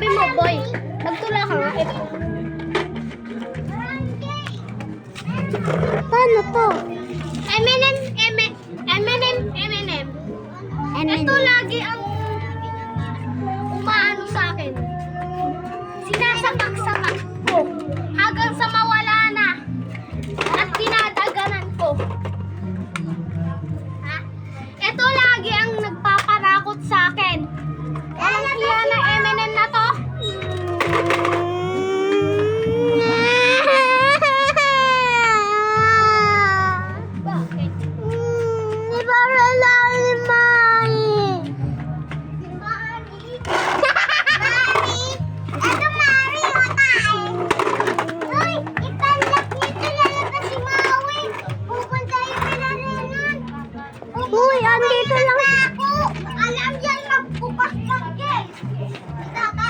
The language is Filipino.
Sabi mo, boy, magtula ka nga. Paano to? M&M. Ito lagi ang umaano sa akin.